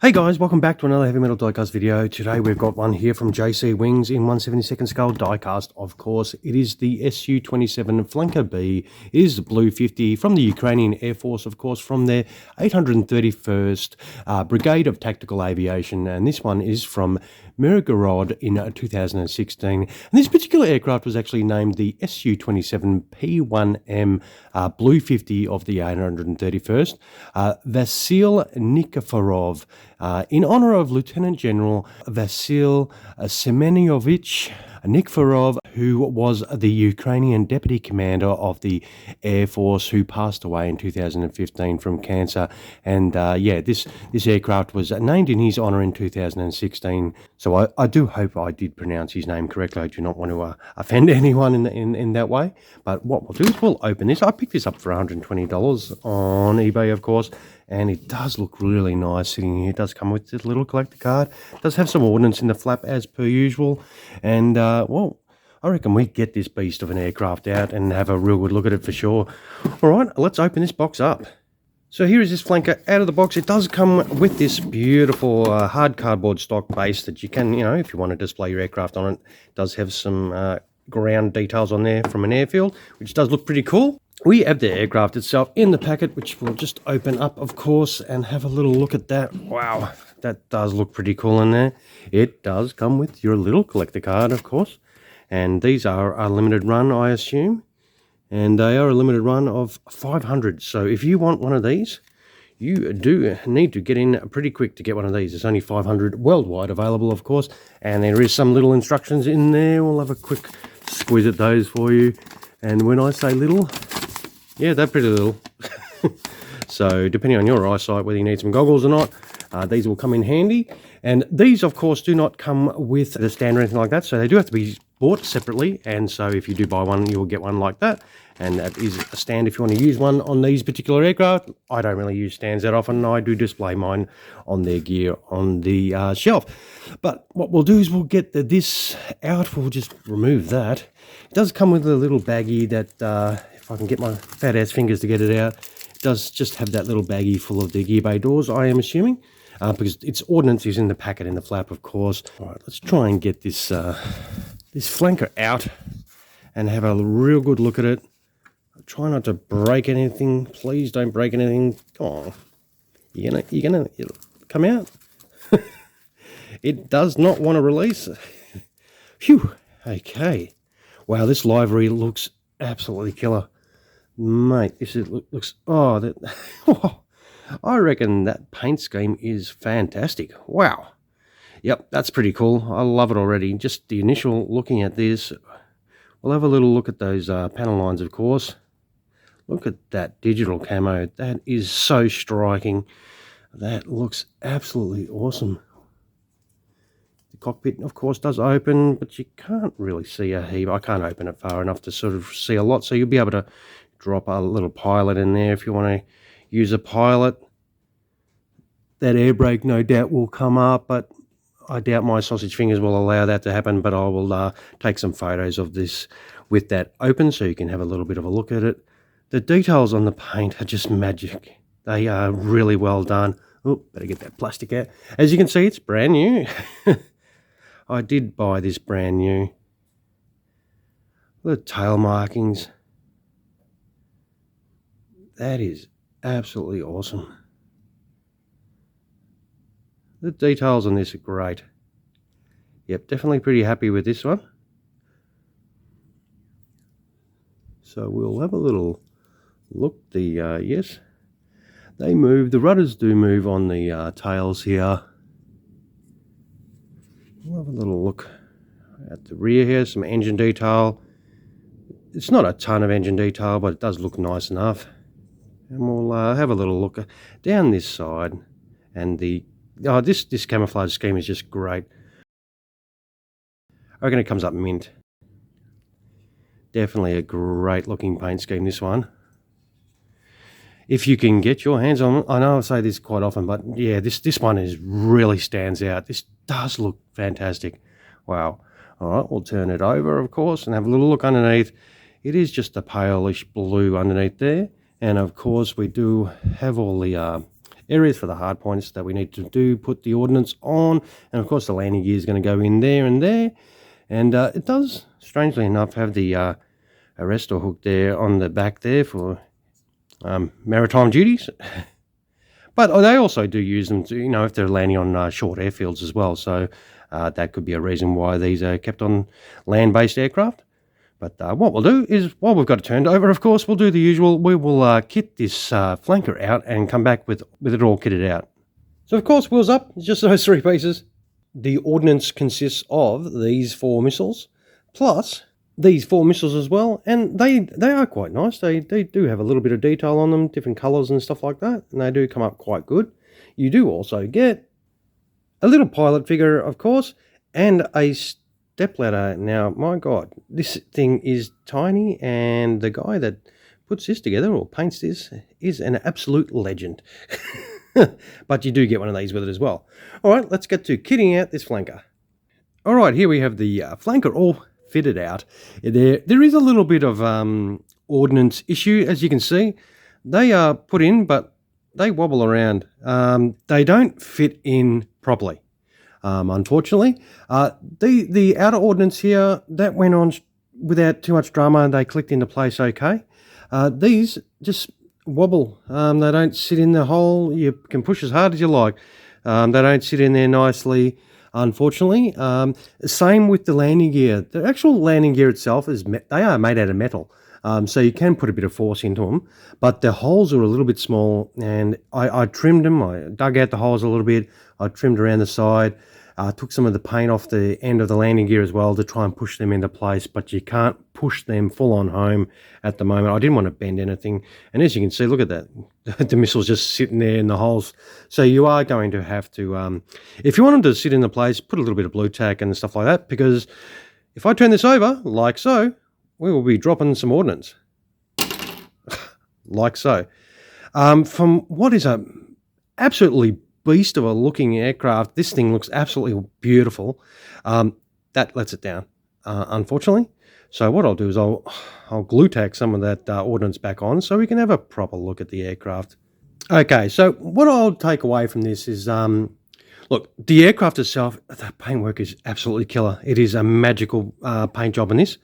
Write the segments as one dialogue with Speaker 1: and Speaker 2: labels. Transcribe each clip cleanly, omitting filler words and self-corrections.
Speaker 1: Hey guys, welcome back to another Heavy Metal Diecast video. Today we've got one here from jcwings in 1/72 scale diecast. Of course, it is the Su-27 Flanker-B. It is the Blue 50 from the Ukrainian Air Force, of course, from their 831st Brigade of Tactical Aviation. And this one is from Mirgorod in 2016. And this particular aircraft was actually named the Su-27P1M Blue 50 of the 831st. Vasyl Nikiforov, in honor of Lieutenant General Vasyl Semenovych Nikiforov, who was the Ukrainian Deputy Commander of the Air Force, who passed away in 2015 from cancer. And this aircraft was named in his honor in 2016. So I do hope I did pronounce his name correctly. I do not want to offend anyone in that way. But what we'll do is we'll open this. I picked this up for $120 on eBay, of course. And it does look really nice sitting here. It does come with this little collector card. It does have some ordnance in the flap as per usual. And, well, I reckon we get this beast of an aircraft out and have a real good look at it for sure. All right, let's open this box up. So here is this flanker out of the box. It does come with this beautiful hard cardboard stock base that you can, if you want to display your aircraft on it. It does have some ground details on there from an airfield, which does look pretty cool. We have the aircraft itself in the packet, which we'll just open up, of course, and have a little look at that. Wow, that does look pretty cool in there. It does come with your little collector card, of course. And these are a limited run, I assume. And they are a limited run of 500. So if you want one of these, you do need to get in pretty quick to get one of these. There's only 500 worldwide available, of course. And there is some little instructions in there. We'll have a quick squeeze at those for you. And when I say little, yeah, they're pretty little. So depending on your eyesight, whether you need some goggles or not, these will come in handy. And these, of course, do not come with the stand or anything like that. So they do have to be bought separately. And so if you do buy one, you will get one like that. And that is a stand if you want to use one on these particular aircraft. I don't really use stands that often. I do display mine on their gear on the shelf. But what we'll do is we'll get this out. We'll just remove that. It does come with a little baggie that, if I can get my fat ass fingers to get it out, it does just have that little baggie full of the gear bay doors, I am assuming. Because its ordnance is in the packet in the flap, of course. All right, let's try and get this this flanker out and have a real good look at it. Try not to break anything. Please don't break anything. Come on. You're gonna come out? It does not want to release. Phew. Okay. Wow, this livery looks absolutely killer. Mate, this looks... Oh, that... I reckon that paint scheme is fantastic. Wow. Yep, that's pretty cool. I love it already. Just the initial looking at this. We'll have a little look at those panel lines, of course. Look at that digital camo. That is so striking. That looks absolutely awesome. The cockpit, of course, does open, but you can't really see a heap. I can't open it far enough to sort of see a lot, so you'll be able to drop a little pilot in there if you want to use a pilot. That air brake no doubt will come up, but I doubt my sausage fingers will allow that to happen, but I will take some photos of this with that open so you can have a little bit of a look at it. The details on the paint are just magic. They are really well done. Oh, better get that plastic out. As you can see, it's brand new. I did buy this brand new. The tail markings. That is absolutely awesome. The details on this are great. Yep, definitely pretty happy with this one. So we'll have a little look. Yes, they move. The rudders do move on the tails here. We'll have a little look at the rear here. Some engine detail. It's not a ton of engine detail, but it does look nice enough. And we'll have a little look down this side. And this camouflage scheme is just great. I reckon it comes up mint. Definitely a great looking paint scheme, this one. If you can get your hands on it, I know I say this quite often, but yeah, this one really stands out. This does look fantastic. Wow. All right, we'll turn it over, of course, and have a little look underneath. It is just a palish blue underneath there. And of course, we do have all the areas for the hard points that we need to do, put the ordnance on, and of course the landing gear is going to go in there and there. And it does, strangely enough, have the arrestor hook there on the back there for maritime duties. But they also do use them to, you know, if they're landing on short airfields as well. So that could be a reason why these are kept on land-based aircraft. But what we'll do is, while we've got it turned over, of course, we'll do the usual. We will kit this flanker out and come back with it all kitted out. So, of course, wheels up, just those 3 pieces. The ordnance consists of these 4 missiles, plus these 4 missiles as well, and they are quite nice. They do have a little bit of detail on them, different colours and stuff like that, and they do come up quite good. You do also get a little pilot figure, of course, and a stepladder. Now, my God, this thing is tiny, and the guy that puts this together or paints this is an absolute legend. But you do get one of these with it as well. All right, let's get to kitting out this flanker. All right, here we have the flanker all fitted out. There is a little bit of ordnance issue, as you can see. They are put in, but they wobble around. They don't fit in properly, unfortunately. The outer ordnance here, that went on without too much drama. They clicked into place okay. These just wobble. They don't sit in the hole. You can push as hard as you like. They don't sit in there nicely, unfortunately. Same with the landing gear. The actual landing gear itself they are made out of metal. So you can put a bit of force into them, but the holes are a little bit small, and I trimmed them. I dug out the holes a little bit. I trimmed around the side. Took some of the paint off the end of the landing gear as well to try and push them into place, but you can't push them full on home at the moment. I didn't want to bend anything, and as you can see, look at that. The missile's just sitting there in the holes. So you are going to have to, if you want them to sit in the place, put a little bit of blue tack and stuff like that, because if I turn this over, like so, we will be dropping some ordnance. Like so. From what is a absolutely beast of a looking aircraft, this thing looks absolutely beautiful. That lets it down, unfortunately. So what I'll do is I'll glue tack some of that ordnance back on so we can have a proper look at the aircraft. Okay, so what I'll take away from this is, look, the aircraft itself, the paintwork is absolutely killer. It is a magical paint job on this.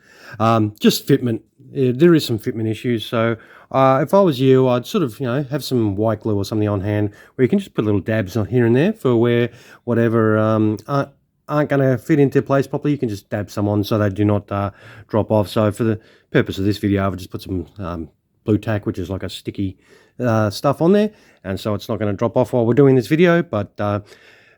Speaker 1: Just fitment. There is some fitment issues, so if I was you, I'd sort of, have some white glue or something on hand where you can just put little dabs on here and there for where whatever aren't going to fit into place properly. You can just dab some on so they do not drop off. So for the purpose of this video, I've just put some blue tack, which is like a sticky stuff on there, and so it's not going to drop off while we're doing this video. But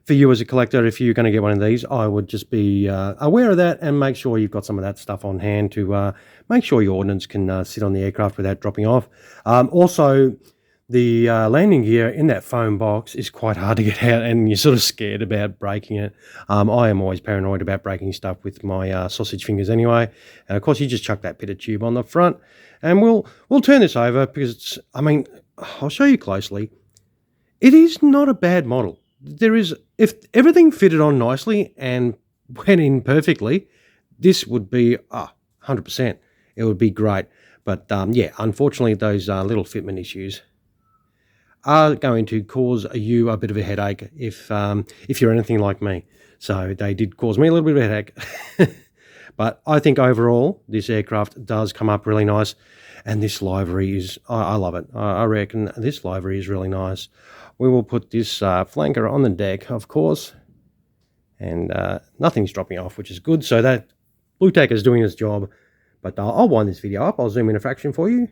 Speaker 1: for you as a collector, if you're going to get one of these, I would just be aware of that and make sure you've got some of that stuff on hand to make sure your ordnance can sit on the aircraft without dropping off. Also, the landing gear in that foam box is quite hard to get out, and you're sort of scared about breaking it. I am always paranoid about breaking stuff with my sausage fingers anyway. And of course, you just chuck that pitted tube on the front, and we'll turn this over because I'll show you closely. It is not a bad model. If everything fitted on nicely and went in perfectly, this would be 100%. It would be great. But yeah, unfortunately, those little fitment issues are going to cause you a bit of a headache if you're anything like me. So they did cause me a little bit of a headache. But I think overall, this aircraft does come up really nice. And this livery is, I love it. I reckon this livery is really nice. We will put this flanker on the deck, of course. And nothing's dropping off, which is good. So that blue tack is doing its job. But I'll wind this video up. I'll zoom in a fraction for you.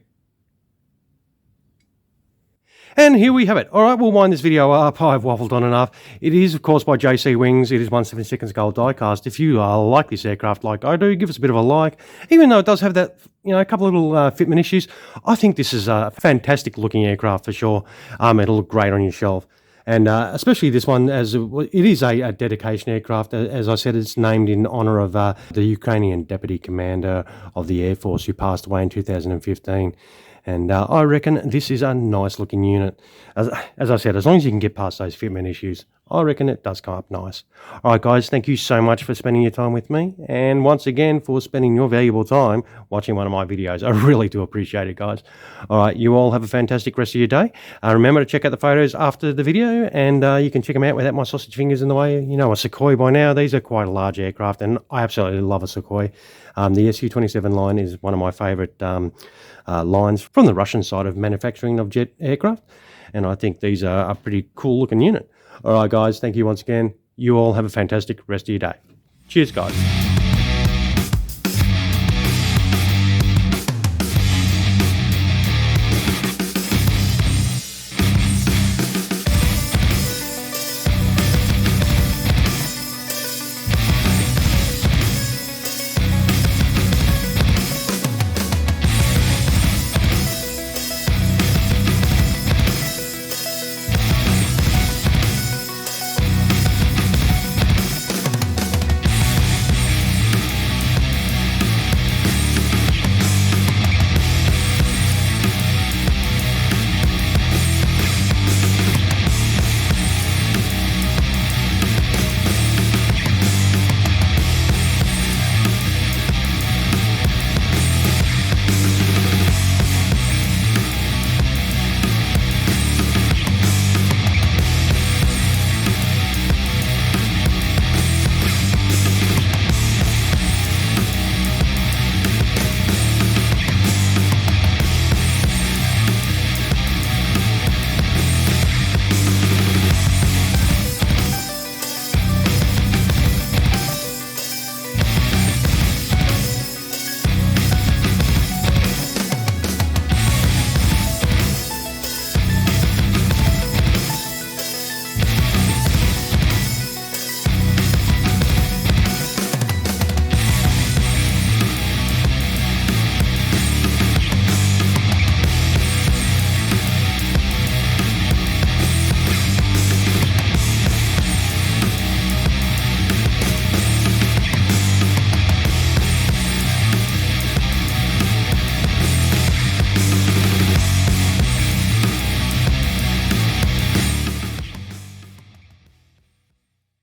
Speaker 1: And here we have it. All right, we'll wind this video up. I've waffled on enough. It is, of course, by jcwings. It is 1/72 scale diecast. If you like this aircraft like I do, give us a bit of a like. Even though it does have that, a couple of little fitment issues, I think this is a fantastic looking aircraft for sure. It'll look great on your shelf. And especially this one, as it is a dedication aircraft. As I said, it's named in honour of the Ukrainian Deputy Commander of the Air Force who passed away in 2015. And I reckon this is a nice looking unit. As I said, as long as you can get past those fitment issues, I reckon it does come up nice. All right, guys, thank you so much for spending your time with me. And once again, for spending your valuable time watching one of my videos. I really do appreciate it, guys. All right, you all have a fantastic rest of your day. Remember to check out the photos after the video, and you can check them out without my sausage fingers in the way. You know, a Sukhoi by now. These are quite a large aircraft, and I absolutely love a Sukhoi. The Su-27 line is one of my favorite lines from the Russian side of manufacturing of jet aircraft. And I think these are a pretty cool looking unit. All right, guys, thank you once again. You all have a fantastic rest of your day. Cheers, guys.